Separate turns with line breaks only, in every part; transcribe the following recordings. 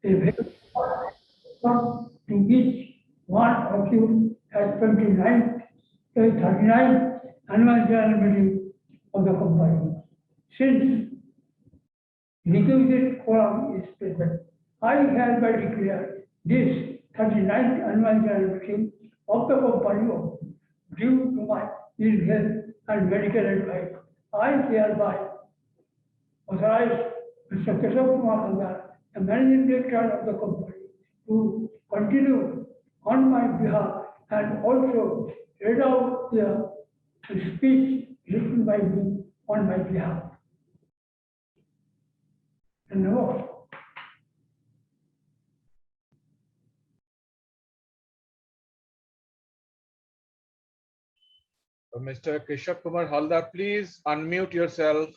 a very to each one of you at 39th annual general meeting of the company. Since requisite quorum is present, I hereby declare this 39th annual general meeting of the company due to my ill health and medical advice. I hereby authorize Mr. Keshav Kumar Haldar, the managing director of the company, to continue on my behalf and also read out the speech written by me on my behalf. No.
Mr. Keshav Kumar Haldar, please unmute yourself.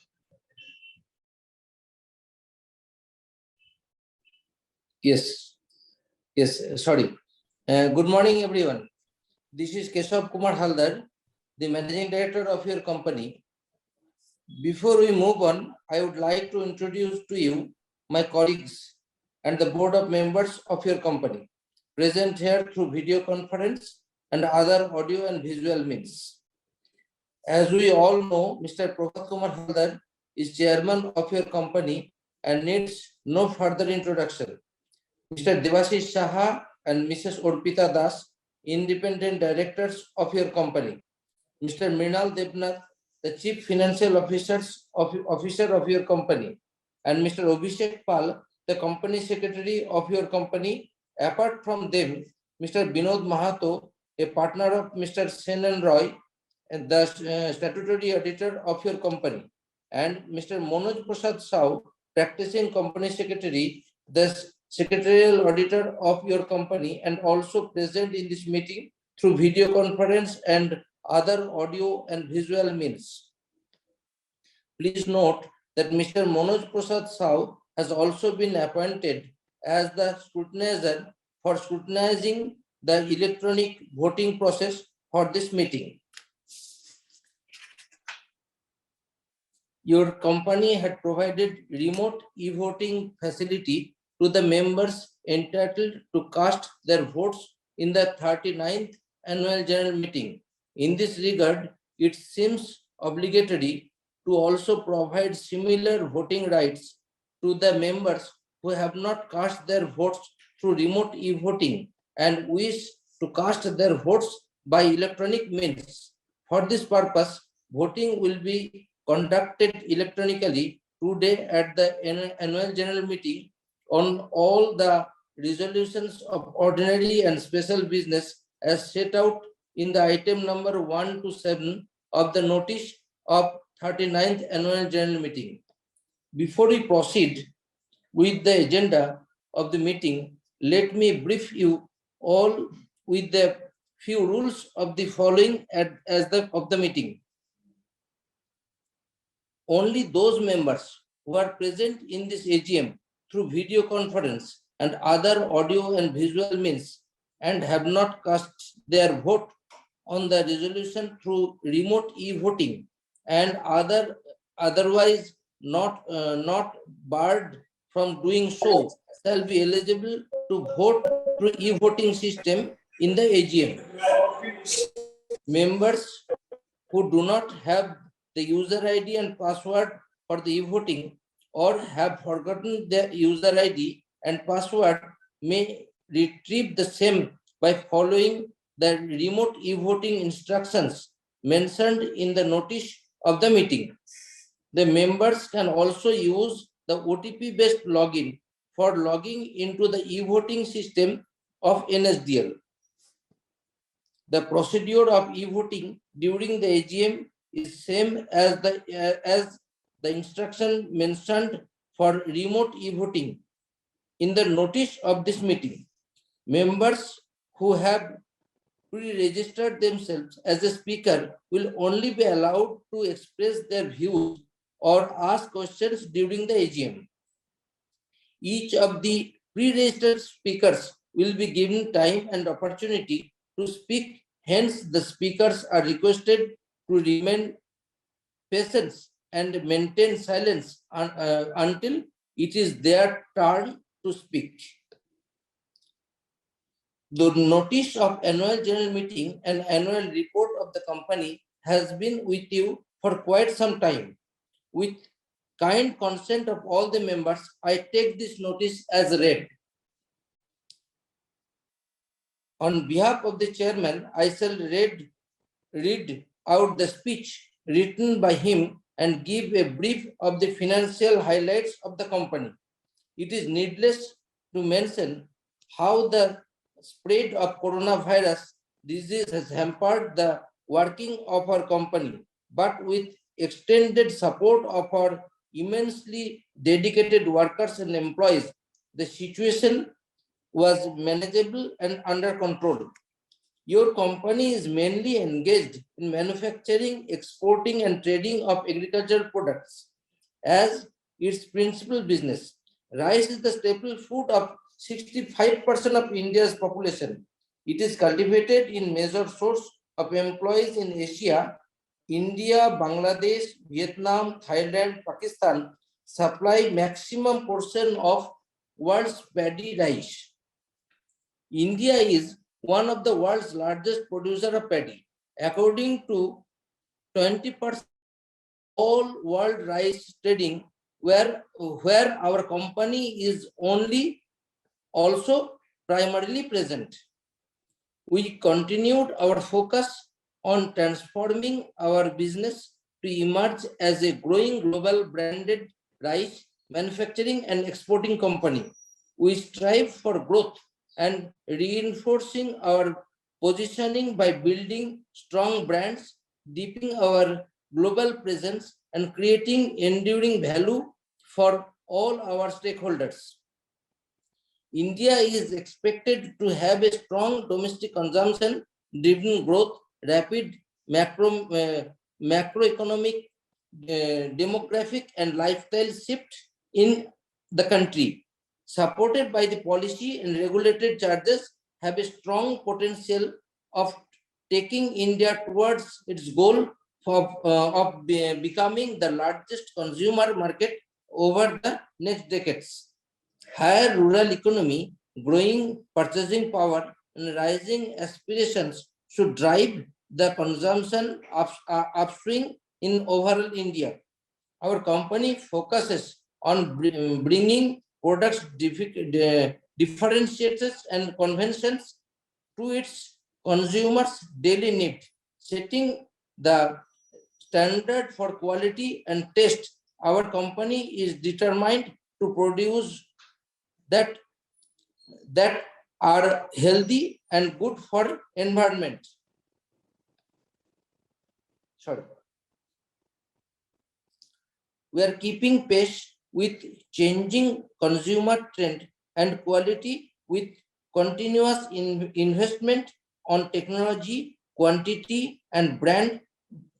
Yes, sorry. Good morning, everyone. This is Keshav Kumar Haldar, the managing director of your company. Before we move on, I would like to introduce to you my colleagues and the board of members of your company, present here through video conference and other audio and visual means. As we all know, Mr. Prabhat Kumar Haldar is chairman of your company and needs no further introduction. Mr. Devashish Saha and Mrs. Orpita Das, independent directors of your company. Mr. Mrinal Debnath, the chief financial officer of your company. And Mr. Abhishek Pal, the company secretary of your company. Apart from them, Mr. Binod Mahato, a partner of Mr. Sen and Roy, and the statutory auditor of your company. And Mr. Manoj Prasad Sao, practicing company secretary, the secretarial auditor of your company, and also present in this meeting through video conference and other audio and visual means. Please note that Mr. Manoj Prasad Sao has also been appointed as the scrutinizer for scrutinizing the electronic voting process for this meeting. Your company had provided remote e-voting facility to the members entitled to cast their votes in the 39th annual general meeting. In this regard, it seems obligatory to also provide similar voting rights to the members who have not cast their votes through remote e-voting and wish to cast their votes by electronic means. For this purpose, voting will be conducted electronically today at the annual general meeting on all the resolutions of ordinary and special business as set out in the item number 1 to 7 of the notice of 39th annual general meeting. Before we proceed with the agenda of the meeting, let me brief you all with the few rules of the following of the meeting. Only those members who are present in this AGM through video conference and other audio and visual means and have not cast their vote on the resolution through remote e-voting and otherwise not barred from doing so shall be eligible to vote through e-voting system in the AGM. Members who do not have the user ID and password for the e-voting or have forgotten their user ID and password may retrieve the same by following the remote e-voting instructions mentioned in the notice of the meeting. The members can also use the OTP-based login for logging into the e-voting system of NSDL. The procedure of e-voting during the AGM is same as the instruction mentioned for remote e-voting in the notice of this meeting. Members who have pre-registered themselves as a speaker will only be allowed to express their views or ask questions during the AGM. Each of the pre-registered speakers will be given time and opportunity to speak. Hence, the speakers are requested to remain patient and maintain silence until it is their turn to speak. The notice of annual general meeting and annual report of the company has been with you for quite some time. With kind consent of all the members, I take this notice as read. On behalf of the chairman, I shall read out the speech written by him and give a brief of the financial highlights of the company. It is needless to mention how the spread of coronavirus disease has hampered the working of our company, but with extended support of our immensely dedicated workers and employees, the situation was manageable and under control. Your company is mainly engaged in manufacturing, exporting, and trading of agricultural products as its principal business. Rice is the staple food of 65% of India's population. It is cultivated in major source of employees in Asia. India, Bangladesh, Vietnam, Thailand, Pakistan supply maximum portion of world's paddy rice. India is one of the world's largest producer of paddy. According to 20% all world rice trading, where our company is only also primarily present. We continued our focus on transforming our business to emerge as a growing global branded rice manufacturing and exporting company. We strive for growth and reinforcing our positioning by building strong brands, deepening our global presence, and creating enduring value for all our stakeholders. India is expected to have a strong domestic consumption driven growth, rapid macroeconomic, demographic, and lifestyle shift in the country, supported by the policy and regulated charges, have a strong potential of taking India towards its goal of becoming the largest consumer market over the next decades. Higher rural economy, growing purchasing power, and rising aspirations should drive the consumption upswing in overall India. Our company focuses on bringing products differentiators and conventions to its consumers' daily need, setting the standard for quality and taste. Our company is determined to produce that are healthy and good for environment. Sorry. We are keeping pace with changing consumer trend and quality with continuous investment on technology, quantity, and brand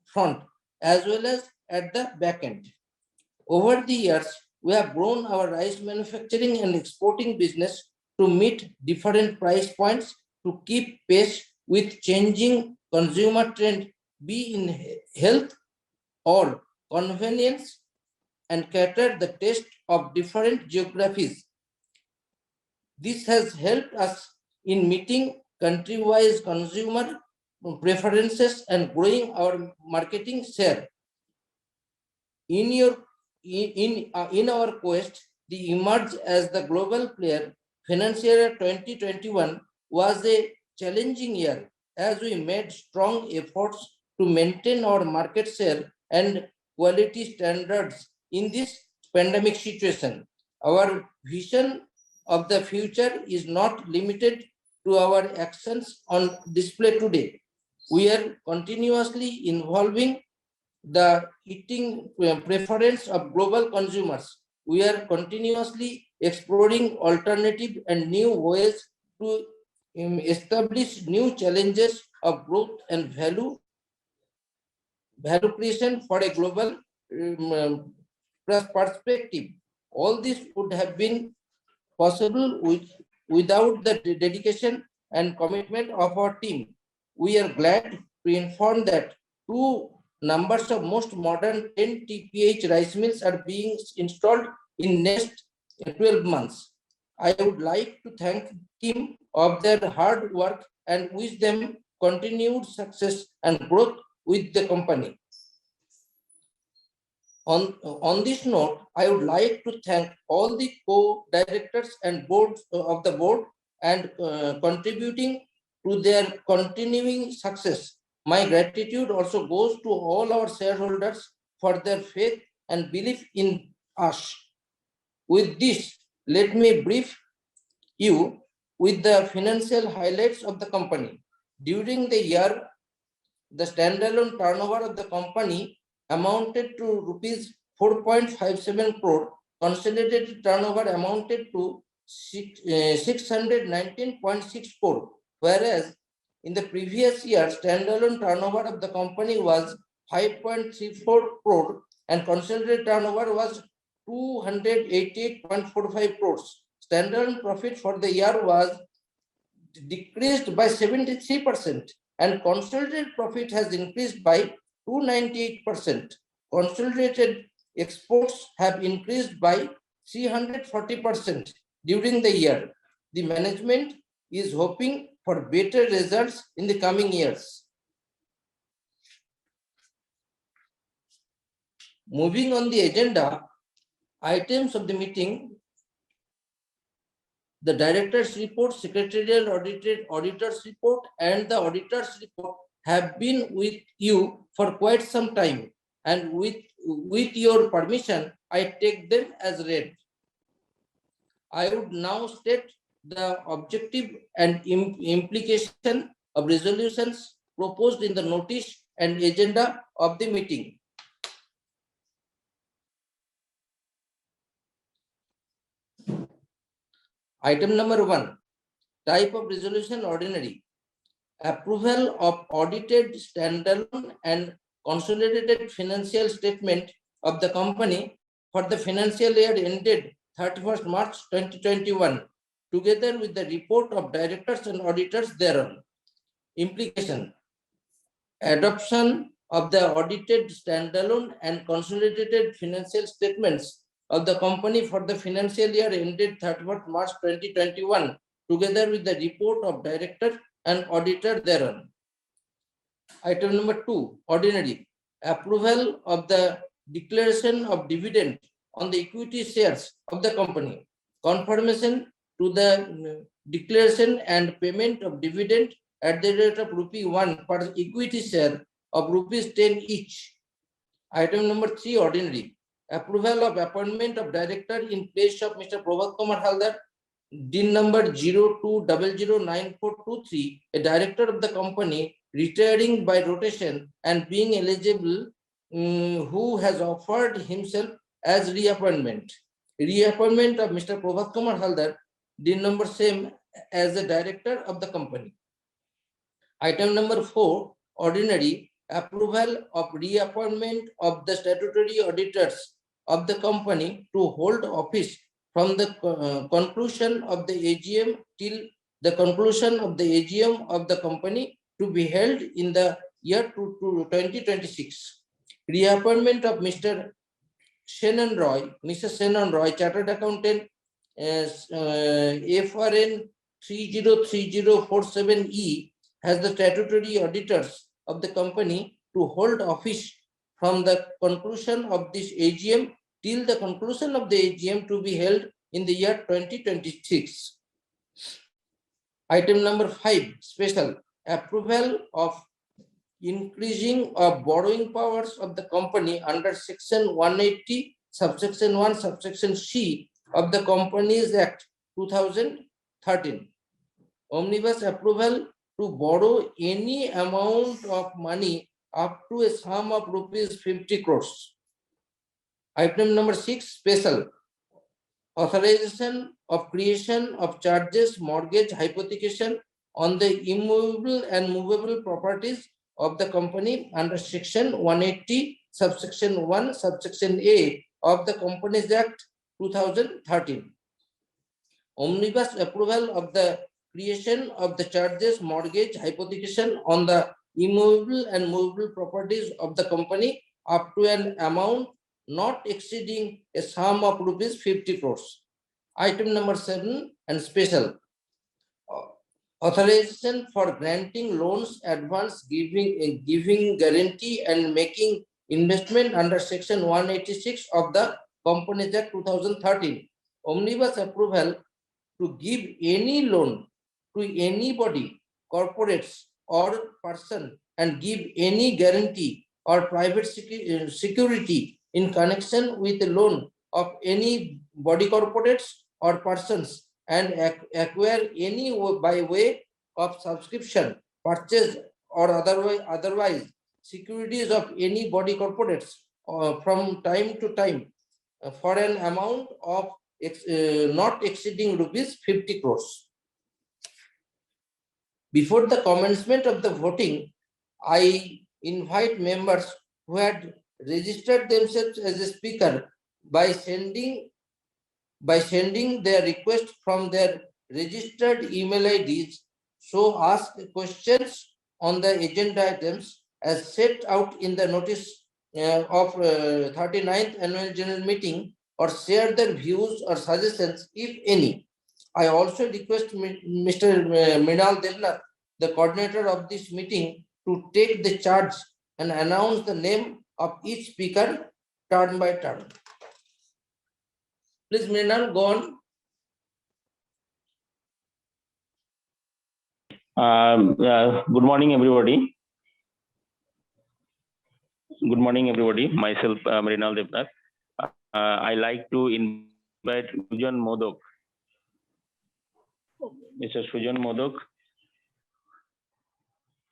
front, as well as at the back end. Over the years, we have grown our rice manufacturing and exporting business to meet different price points to keep pace with changing consumer trend, be in health or convenience, and cater the taste of different geographies. This has helped us in meeting country-wise consumer preferences and growing our marketing share. In our quest to emerge as the global player, financial year 2021 was a challenging year as we made strong efforts to maintain our market share and quality standards in this pandemic situation. Our vision of the future is not limited to our actions on display today. We are continuously involving the eating preference of global consumers. We are continuously exploring alternative and new ways to establish new challenges of growth and value creation for a global perspective. All this would have been possible without the dedication and commitment of our team. We are glad to inform that two numbers of most modern 10 TPH rice mills are being installed in next 12 months. I would like to thank him of their hard work and wish them continued success and growth with the company. On this note, I would like to thank all the co-directors and boards of the board and contributing to their continuing success. My gratitude also goes to all our shareholders for their faith and belief in us. With this, let me brief you with the financial highlights of the company. During the year, the standalone turnover of the company amounted to rupees 4.57 crore. Consolidated turnover amounted to 619.6 crore, whereas in the previous year, standalone turnover of the company was 5.34 crore and consolidated turnover was 288.45 crores. Standalone profit for the year was decreased by 73% and consolidated profit has increased by 298%. Consolidated exports have increased by 340% during the year. The management is hoping for better results in the coming years. Moving on the agenda, items of the meeting, the director's report, secretarial auditor's report, and the auditor's report have been with you for quite some time. And with your permission, I take them as read. I would now state the objective and implication of resolutions proposed in the notice and agenda of the meeting. Item number 1, type of resolution ordinary. Approval of audited standalone and consolidated financial statement of the company for the financial year ended 31st March 2021, together with the report of directors and auditors thereon. Implication. Adoption of the audited standalone and consolidated financial statements of the company for the financial year ended 31st March 2021, together with the report of director and auditor thereon. Item number 2, ordinary. Approval of the declaration of dividend on the equity shares of the company. Confirmation to the declaration and payment of dividend at the rate of ₹1 per equity share of ₹10 each. Item number 3, ordinary. Approval of appointment of director in place of Mr. Prabhat Kumar Haldar, DIN number 02009423, a director of the company retiring by rotation and being eligible, who has offered himself as reappointment. Reappointment of Mr. Prabhat Kumar Haldar, DIN number same as the director of the company. Item number 4, ordinary. Approval of reappointment of the statutory auditors of the company to hold office from the conclusion of the AGM till the conclusion of the AGM of the company to be held in the year 2026. Reappointment of Mr. Shannon Roy, Mrs. Shannon Roy, Chartered Accountant, FRN 303047E, has the statutory auditors of the company to hold office from the conclusion of this AGM till the conclusion of the AGM to be held in the year 2026. Item number 5, special. Approval of increasing of borrowing powers of the company under section 180, subsection 1, subsection C of the Companies Act 2013. Omnibus approval to borrow any amount of money up to a sum of ₹50 crores. Item number 6, special. Authorization of creation of charges, mortgage, hypothecation on the immovable and movable properties of the company under section 180, subsection 1, subsection A of the Companies Act 2013. Omnibus approval of the creation of the charges, mortgage, hypothecation on the immovable and movable properties of the company up to an amount not exceeding a sum of ₹50 crores. Item number 7 and special. Authorization for granting loans, advance, giving guarantee and making investment under section 186 of the Companies Act 2013. Omnibus approval to give any loan to anybody, corporates or person, and give any guarantee or private security in connection with the loan of any body, corporates or persons, and acquire any by way of subscription, purchase or otherwise securities of any body, corporates from time to time for an amount of not exceeding rupees 50 crores. Before the commencement of the voting, I invite members who had registered themselves as a speaker by sending their request from their registered email IDs. So ask questions on the agenda items as set out in the notice of 39th Annual General Meeting, or share their views or suggestions, if any. I also request Mr. Mrinal Devnath, the coordinator of this meeting, to take the charge and announce the name of each speaker turn by turn. Please, Mrinal, go on.
Good morning, everybody. Good morning, everybody. Myself, Mrinal Devnath. I like to invite Sujan Modok. Mr. Sujan Modok.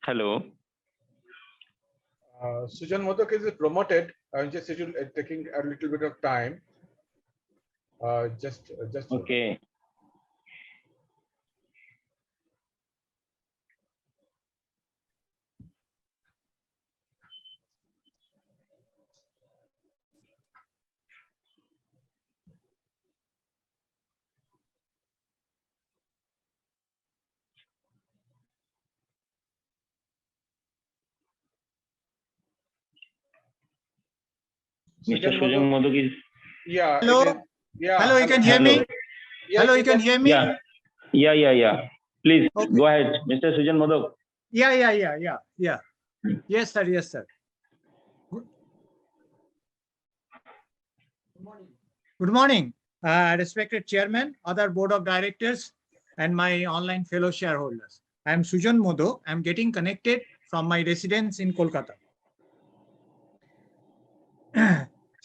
Hello.
Sujan Modok is promoted. Just taking a little bit of time. Just
Okay. Mr. Sujan Modok is.
Yeah.
Hello.
Yeah.
Hello, you can hear me?
Yes,
Hello, you can hear me?
Yeah. Please
Okay.
go ahead, Mr. Sujan Modok.
Yeah. Yes, sir. Good morning, respected chairman, other board of directors, and my online fellow shareholders. I am Sujan Modok. I am getting connected from my residence in Kolkata.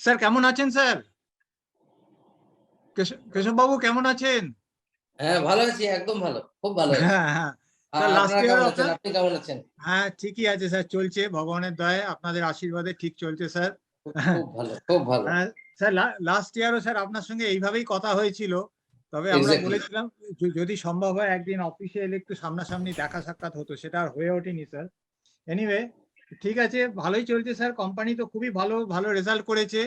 Sir, কেমন আছেন sir? Keshab বাবু কেমন আছেন?
হ্যাঁ, ভালো আছি, একদম ভালো, খুব ভালো আছি।
হ্যাঁ।
আপনি কেমন আছেন?
হ্যাঁ, ঠিকই আছে স্যার, চলছে ভগবানের দয়ায়, আপনাদের আশীর্বাদে ঠিক চলছে স্যার।
খুব ভালো।
স্যার লাস্ট ইয়ারও স্যার আপনার সঙ্গে এইভাবেই কথা হয়েছিল, তবে আমরা বলেছিলাম যদি সম্ভব হয় একদিন অফিসে এলে একটু সামনাসামনি দেখা সাক্ষাৎ হতো, সেটা আর হয়ে ওঠেনি স্যার। এনিওয়ে, ঠিক আছে, ভালোই চলছে স্যার, কোম্পানি তো খুবই ভালো রেজাল্ট করেছে।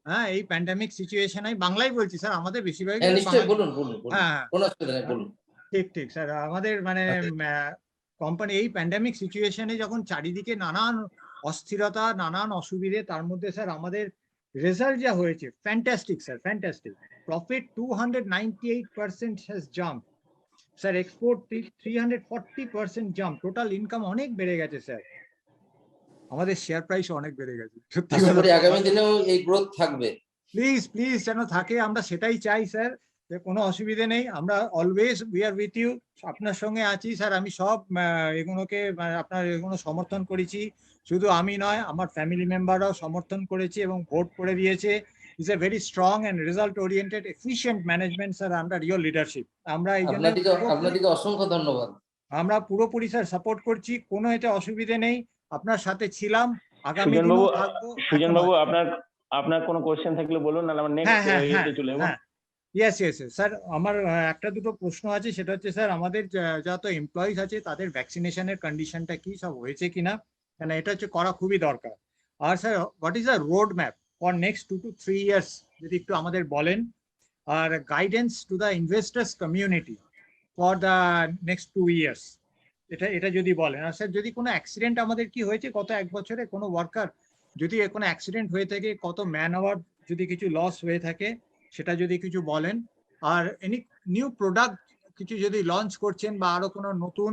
হ্যাঁ, এই প্যান্ডামিক সিচুয়েশনে বাংলায় বলছি স্যার, আমাদের বেশিরভাগ ঠিক স্যার, আমাদের মানে কোম্পানি এই প্যান্ডামিক সিচুয়েশনে যখন চারিদিকে নানান অস্থিরতা, নানান অসুবিধে, তার মধ্যে স্যার আমাদের রেজাল্ট যা হয়েছে fantastic sir, fantastic. Profit 298% has jump sir, export 340% jump, total income অনেক বেড়ে গেছে স্যার, আমাদের শেয়ার প্রাইস অনেক বেড়ে গেছে।
আশা করি আগামী দিনেও এই গ্রোথ থাকবে।
প্লিজ যেন থাকে, আমরা সেটাই চাই স্যার, কোনো অসুবিধে নেই, আমরা always we are with you, আপনার সঙ্গে আছি স্যার। আমি সব এগুলোকে আপনার এগুলো সমর্থন করেছি, শুধু আমি নয়, আমার ফ্যামিলি মেম্বাররাও সমর্থন করেছে এবং ভোট করে দিয়েছে। Is a very strong and result oriented efficient management sir under your leadership. আমরা এই জন্য
আপনাদেরকে অসংখ্য ধন্যবাদ।
আমরা পুরোপুরি স্যার সাপোর্ট করছি, কোনো এটা অসুবিধে নেই, আপনার সাথে ছিলাম, আগামী
সুজন
দিনেও থাকবো।
সুজন বাবু, আপনার কোনো কোশ্চেন থাকলে বলুন, না আমরা নেক্সট ইয়েতে চলে যাব।
ইয়েস স্যার, আমার একটা দুটো প্রশ্ন আছে, সেটা হচ্ছে স্যার আমাদের যত এমপ্লয়িজ আছে তাদের ভ্যাকসিনেশনের কন্ডিশনটা কি, সব হয়েছে কিনা, কেন এটা হচ্ছে করা খুবই দরকার। আর sir what is the road map for next 2 to 3 years যদি একটু আমাদের বলেন, আর guidance to the investors community for the next 2 years, এটা যদি বলেন। আর স্যার যদি কোনো অ্যাক্সিডেন্ট আমাদের কি হয়েছে গত 1 বছরে, কোনো ওয়ার্কার যদি কোনো অ্যাক্সিডেন্ট হয়ে থাকে, কত ম্যান আওয়ার যদি কিছু লস হয়ে থাকে, সেটা যদি কিছু বলেন। আর এনি নিউ প্রোডাক্ট কিছু যদি লঞ্চ করছেন বা আরো কোনো নতুন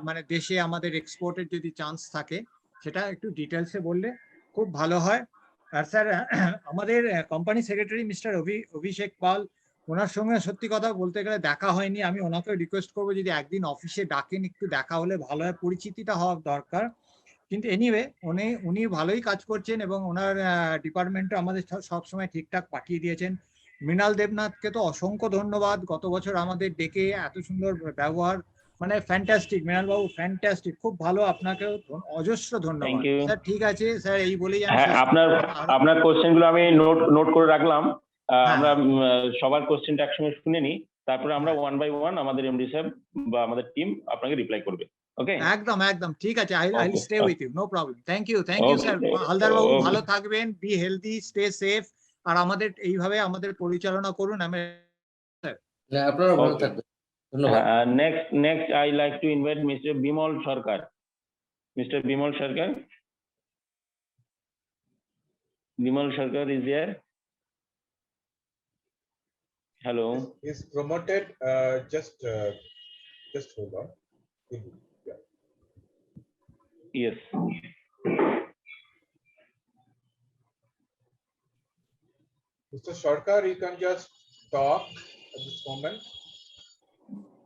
মানে দেশে আমাদের এক্সপোর্টের যদি চান্স থাকে সেটা একটু ডিটেলসে বললে খুব ভালো হয়। আর স্যার আমাদের কোম্পানি সেক্রেটারি মিস্টার অভিষেক পাল, ওনার সঙ্গে সত্যি কথা বলতে গেলে দেখা হয়নি। আমি ওনাকে রিকোয়েস্ট করবো যদি একদিন অফিসে ডাকেন, একটু দেখা হলে ভালো হয়, পরিচিতিটা হওয়া দরকার। কিন্তু এনিওয়ে উনি ভালোই কাজ করছেন এবং ওনার ডিপার্টমেন্টও আমাদের সবসময় ঠিকঠাক পাঠিয়ে দিয়েছেন। মৃণাল দেবনাথকে তো অসংখ্য ধন্যবাদ, গত বছর আমাদের ডেকে এত সুন্দর ব্যবহার, মানে ফ্যান্টাস্টিক। মৃণাল বাবু ফ্যান্টাস্টিক, খুব ভালো, আপনাকেও অজস্র ধন্যবাদ।
you.
স্যার ঠিক আছে স্যার, এই বলেই আমি
হ্যাঁ,
শেষ করছি।
আপনার কোশ্চেন গুলো আমি নোট করে রাখলাম।
হ্যাঁ।
আমরা সবার কোশ্চেনটা একসঙ্গে শুনে নিই, তারপরে আমরা ওয়ান বাই ওয়ান আমাদের এমডি সাহেব বা আমাদের টিম আপনাকে রিপ্লাই করবে। ওকে,
একদম ঠিক আছে। I will
Okay,
stay with you, no problem. Thank you
Okay,
sir. Haldar বাবু
okay.
ভালো থাকবেন, বি হেলদি, স্টে সেফ, আর আমাদের এইভাবে আমাদের পরিচালনা করুন। আমি
না, আপনারা ভালো
Okay.
থাকবেন, ধন্যবাদ।
Next, I like to invite Mr. Bimal Sarkar. Mr. Bimal Sarkar. Bimal Sarkar is there. Hello.
Is promoted, just hold on. Yeah.
Yes.
Mr. Sarkar, you can just talk at this moment.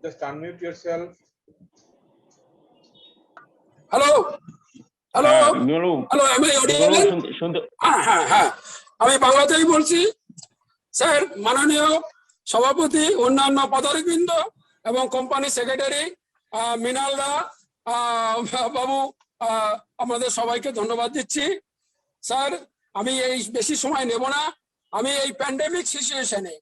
Just unmute yourself.
Hello hello
Bimalu,
hello, আমি audible?
শুনতে
হ্যাঁ, আমি বাংলাতেই বলছি। Sir, মাননীয় সভাপতি, অন্যান্য পদাধিবৃন্দ এবং কোম্পানি সেক্রেটারি মৃণাল দা বাবু, আমাদের সবাইকে ধন্যবাদ দিচ্ছি। স্যার, আমি এই বেশি সময় নেব না। আমি এই প্যান্ডেমিক সিচুয়েশনে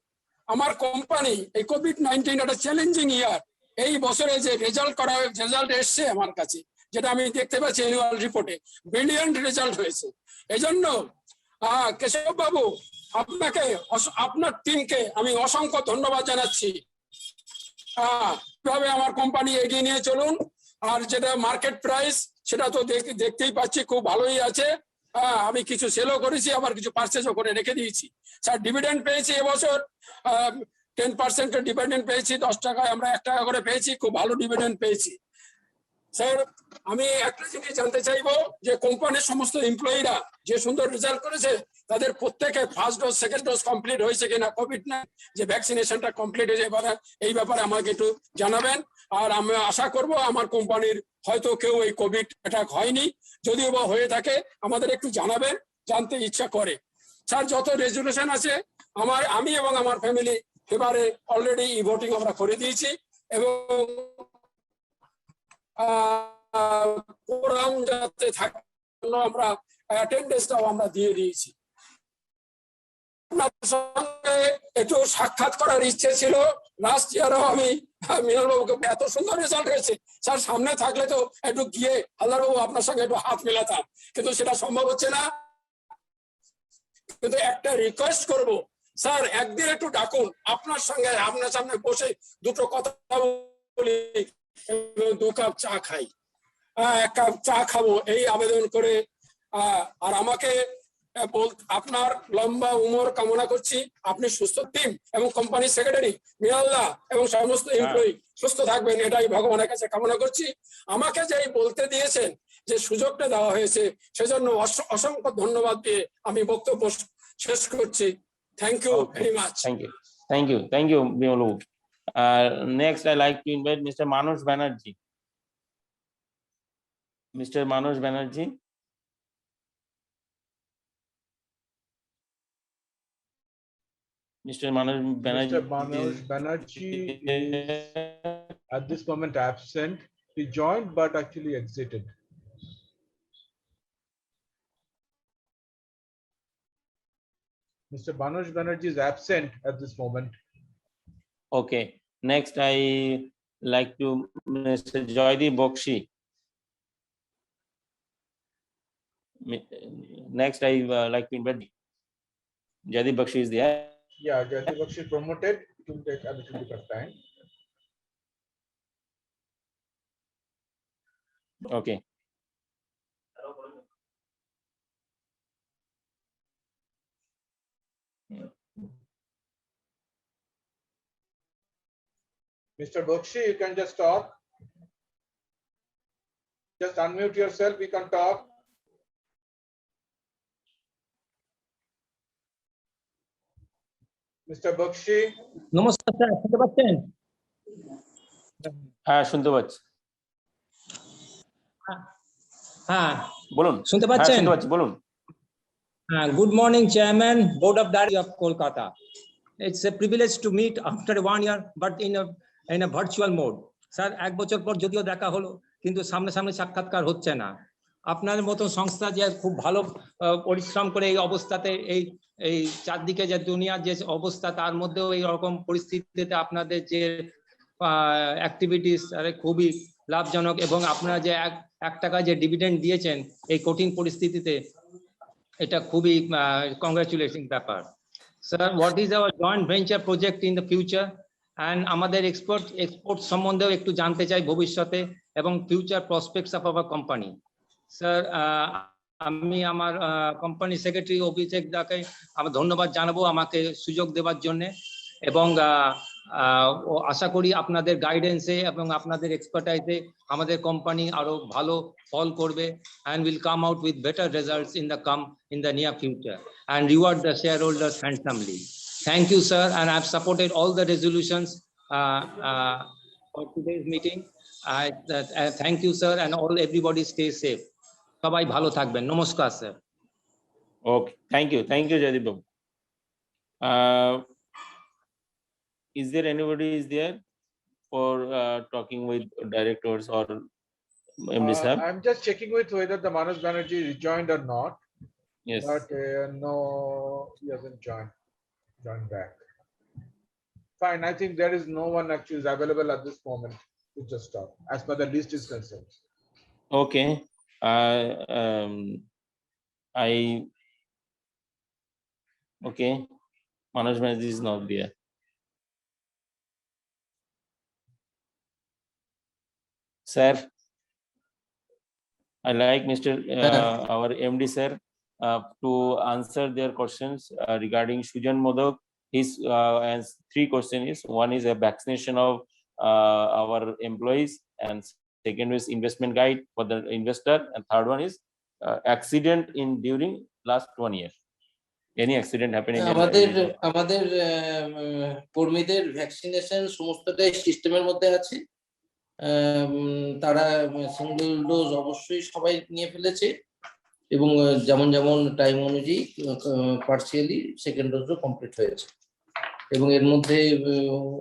আমার কোম্পানি, এই কোভিড-19 একটা চ্যালেঞ্জিং ইয়ার, এই বছরে যে রেজাল্ট এসছে আমার কাছে, যেটা আমি দেখতে পাচ্ছি অ্যানুয়াল রিপোর্টে, ব্রিলিয়ান্ট রেজাল্ট হয়েছে। এই জন্য কেশব বাবু, আপনাকে, আপনার টিমকে আমি অসংখ্য ধন্যবাদ জানাচ্ছি। কিভাবে আমার কোম্পানি এগিয়ে নিয়ে চলুন। আর যেটা মার্কেট প্রাইস, সেটা তো দেখতেই পাচ্ছি খুব ভালোই আছে। আমি কিছু সেলও করেছি, আবার কিছু পারচেজও করে রেখে দিয়েছি। স্যার, ডিভিডেন্ড পেয়েছি এবছর 10% ডিভিডেন্ড পেয়েছি, 10 টাকায় আমরা 1 টাকা করে পেয়েছি, খুব ভালো ডিভিডেন্ড পেয়েছি। স্যার, আমি একটা জিনিস জানতে চাইবো যে কোম্পানির সমস্ত এমপ্লয়িরা যে সুন্দর রেজাল্ট করেছে, তাদের প্রত্যেকে first dose second dose complete হয়েছে কিনা, কোভিড-19 যে ভ্যাকসিনেশনটা কমপ্লিট হয়েছে, এই ব্যাপারে আমাকে একটু জানাবেন। আর আমি আশা করব আমার কোম্পানির হয়তো কেউ এই কোভিড অ্যাটাক হয়নি, যদিও বা হয়ে থাকে আমাদের একটু জানাবেন, জানতে ইচ্ছা করে। স্যার, যত রেজুলেশন আছে আমি এবং আমার ফ্যামিলি এবারে অলরেডি ভোটিং আমরা করে দিয়েছি এবং কোরাম যাতে থাকে আমরা অ্যাটেন্ডেন্সটাও আমরা দিয়ে দিয়েছি। আপনার সঙ্গে একটু সাক্ষাৎ করার ইচ্ছে ছিল। লাস্ট ইয়ারও আমি মৃণাল বাবুকে, এত সুন্দর রেজাল্ট হয়েছে স্যার, সামনে থাকলে তো একটু গিয়ে হালদার বাবু আপনার সঙ্গে একটু হাত মেলাতাম, কিন্তু সেটা সম্ভব হচ্ছে না। কিন্তু একটা রিকোয়েস্ট করব, স্যার একদিন একটু ডাকুন, আপনার সঙ্গে আপনার সামনে বসে দুটো কথা বলি, 2 কাপ চা খাই, 1 কাপ চা খাবো, এই আবেদন করে। আর আমাকে আপনার লম্বা উমর কামনা করছি। আপনি সুস্থ, টিম এবং কোম্পানি সেক্রেটারি মৃণালদা এবং সমস্ত এমপ্লয়ি সুস্থ থাকবেন, এটাই ভগবানের কাছে কামনা করছি। আমাকে যেই বলতে দিয়েছেন, যে সুযোগটা দেওয়া হয়েছে, সেজন্য অসংখ্য ধন্যবাদ দিয়ে আমি বক্তব্য শেষ করছি। Thank you very much.
Thank you, Bimalu. Next, I like to invite Mr. Manoj Banerjee. Mr. Manoj Banerjee. Mr. Manoj Banerjee.
Mr. Manoj Banerjee is at this moment absent. He joined but actually exited. Mr. Manoj Banerjee is absent at this moment.
Okay. Next, I like to Mr. Joydeep Bakshi. Next, I like to invite Joydeep Bakshi is there.
Yeah, Jyoti Bakshi promoted. It will take a little bit of time.
Okay.
Mr. Bakshi, you can just talk. Just unmute yourself, you can talk. Mr. Bakshi,
নমস্কার sir, শুনতে পাচ্ছেন?
হ্যাঁ শুনতে পাচ্ছি,
হ্যাঁ,
বলুন।
শুনতে
হ্যাঁ
পাচ্ছেন?
শুনতে পাচ্ছি, বলুন।
Good morning, Chairman, Board of Directors of Kolkata. It's a privilege to meet after 1 year, but in a virtual mode. Sir, 1 বছর পর যদিও দেখা হলো, কিন্তু সামনে সাক্ষাৎকার হচ্ছে না। আপনার মতো সংস্থা যে খুব ভালো পরিশ্রম করে এই অবস্থাতে এই চারদিকে যে দুনিয়ার যে অবস্থা, তার মধ্যেও এই রকম পরিস্থিতিতে আপনাদের যে অ্যাক্টিভিটিস খুবই লাভজনক, এবং আপনারা যে 1 টাকা যে ডিভিডেন্ড দিয়েছেন এই কঠিন পরিস্থিতিতে, এটা খুবই কংগ্রাচুলেশন ব্যাপার। Sir, what is our joint venture project in the future, and আমাদের এক্সপোর্ট সম্বন্ধেও একটু জানতে চাই ভবিষ্যতে, এবং future prospects of our company. Sir, আমি আমার কোম্পানি সেক্রেটারি অভিষেক দাকে আমি ধন্যবাদ জানাবো আমাকে সুযোগ দেওয়ার জন্য, এবং আশা করি আপনাদের গাইডেন্সে এবং আপনাদের এক্সপার্টাইজে আমাদের কোম্পানি আরো ভালো ফল করবে, and will come out with better results in the near future, and reward the shareholders handsomely. Thank you, sir, and I've supported all the resolutions for today's meeting. Thank you, sir, and everybody stay safe. সবাই ভালো থাকবেন। নমস্কার sir.
Okay, thank you Joydeep বাবু। Is there anybody is there for talking with directors or MD sir?
I'm just checking with whether the Manoj Banerjee rejoined or not.
Yes.
But no, he hasn't joined back. Fine, I think there is no one actually is available at this moment to just talk, as per the list is concerned.
Okay. Okay. Manoj Banerjee is not there. Sir, I like Mr. Our MD sir to answer their questions regarding Sujan Modak. His and 3 questions is: one is a vaccination of our employees, and second is investment guide for the investor, and third one is accident in during last 1 year. Any accident happening?
আমাদের কর্মীদের vaccination সমস্তটাই সিস্টেমের মধ্যে আছে। তারা single dose অবশ্যই সবাই নিয়ে ফেলেছে, এবং যেমন টাইম অনুযায়ী পার্সিয়ালি সেকেন্ড ডোজও কমপ্লিট হয়েছে, এবং এর মধ্যে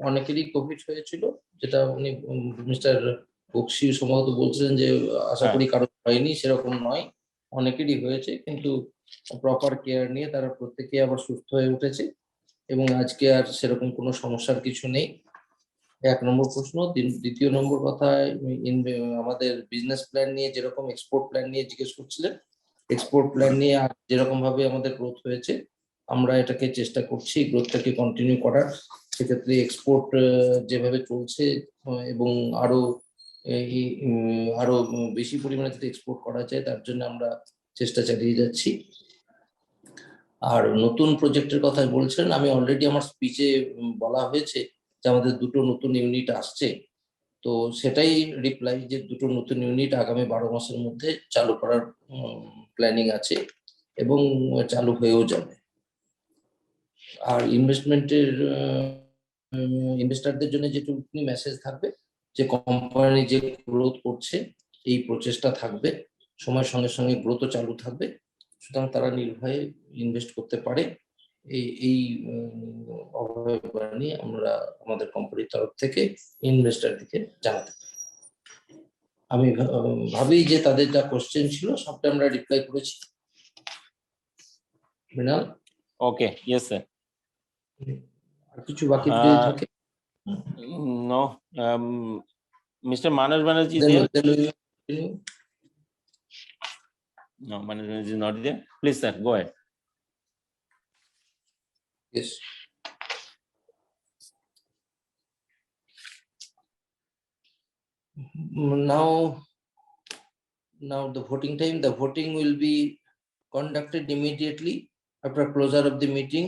অনেকেরই কোভিড হয়েছিল, যেটা উনি মিস্টার বক্সি সম্ভবত বলছিলেন যে আশা করি কারো হয়নি, সেরকম নয়, অনেকেরই হয়েছে, কিন্তু প্রপার কেয়ার নিয়ে তারা প্রত্যেকে আবার সুস্থ হয়ে উঠেছে, এবং আজকে আর সেরকম কোনো সমস্যার কিছু নেই। 1 নম্বর প্রশ্ন। 2য় নম্বর কথা, আমাদের বিজনেস প্ল্যান নিয়ে যেরকম এক্সপোর্ট প্ল্যান নিয়ে জিজ্ঞেস করছিলেন, এক্সপোর্ট প্ল্যান নিয়ে যেরকম ভাবে আমাদের গ্রোথ হয়েছে, আমরা এটাকে চেষ্টা করছি গ্রোথটাকে কন্টিনিউ করার। সেক্ষেত্রে এক্সপোর্ট যেভাবে চলছে, এবং আরো বেশি পরিমাণে যাতে এক্সপোর্ট করা যায়, তার জন্য আমরা চেষ্টা চালিয়ে যাচ্ছি। আর নতুন প্রজেক্টের কথা বলছেন, আমি অলরেডি আমার স্পিচে বলা হয়েছে যে আমাদের 2টো নতুন ইউনিট আসছে, তো সেটাই রিপ্লাই যে 2টো নতুন ইউনিট আগামী 12 মাসের মধ্যে চালু করার প্ল্যানিং আছে, এবং চালু হয়েও যাবে। আর ইনভেস্টরদের জন্য যেটুকু মেসেজ থাকবে, যে কোম্পানি যে গ্রোথ করছে এই প্রচেষ্টা থাকবে, সময়ের সঙ্গে সঙ্গে গ্রোথও চালু থাকবে, সুতরাং তারা নির্ভয়ে ইনভেস্ট করতে পারে। এই অবহেলা আমরা আমাদের কোম্পানির তরফ থেকে ইনভেস্টরদেরকে জানাতে পারি। আমি ভাবি যে তাদের যা কোশ্চেন ছিল সবটা আমরা রিপ্লাই করেছি। মৃণাল?
Okay, yes sir.
আর কিছু বাকি যদি থাকে?
No, Mr. Manoj Banerjee is there? No, Manoj Banerjee is not there. Please sir, go ahead.
Yes. Now the voting time. The voting will be conducted immediately after closure of the meeting.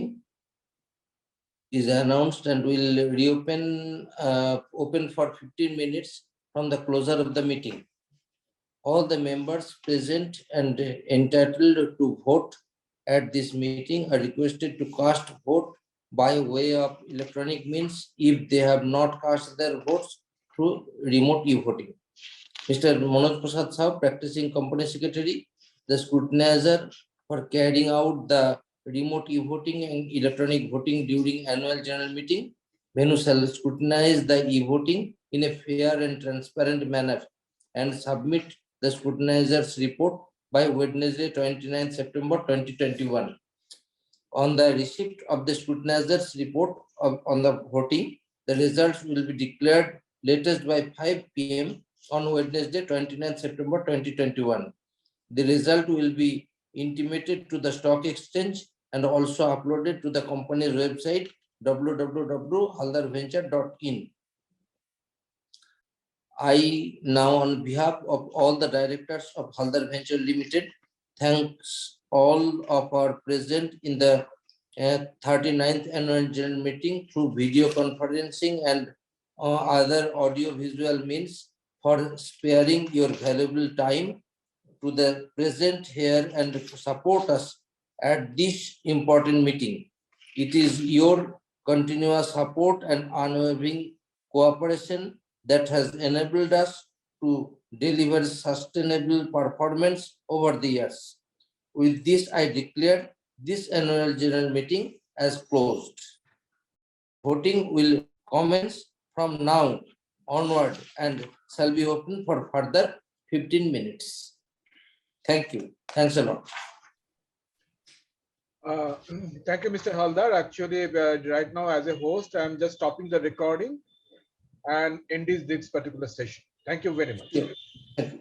is announced and will reopen open for 15 minutes from the closure of the meeting. All the members present and entitled to vote at this meeting are requested to cast vote by way of electronic means if they have not cast their votes through remote e-voting. Mr. Manoj Prasad Saab, practicing company secretary, the scrutinizer for carrying out the remote e-voting and electronic voting during annual general meeting. Venu shall scrutinize the e-voting in a fair and transparent manner and submit the scrutinizer's report by Wednesday, 29 September 2021. On the receipt of the scrutinizer's report on the voting, the results will be declared latest by 5 p.m. on Wednesday, 29 September 2021. The result will be intimated to the stock exchange and also uploaded to the company's website www.haldarventure.in. I now, on behalf of all the directors of Haldar Venture Limited, thanks all of our present in the 39th annual general meeting through video conferencing and other audio visual means for sparing your valuable time to the present here and support us at this important meeting. It is your continuous support and unwavering cooperation that has enabled us to deliver sustainable performance over the years. With this, I declare this annual general meeting as closed. Voting will commence from now onward and shall be open for further 15 minutes. Thank you. Thanks a lot.
Thank you, Mr. Haldar. Actually, right now, as a host, I'm just stopping the recording and end this particular session. Thank you very much.
Yeah. Thank you.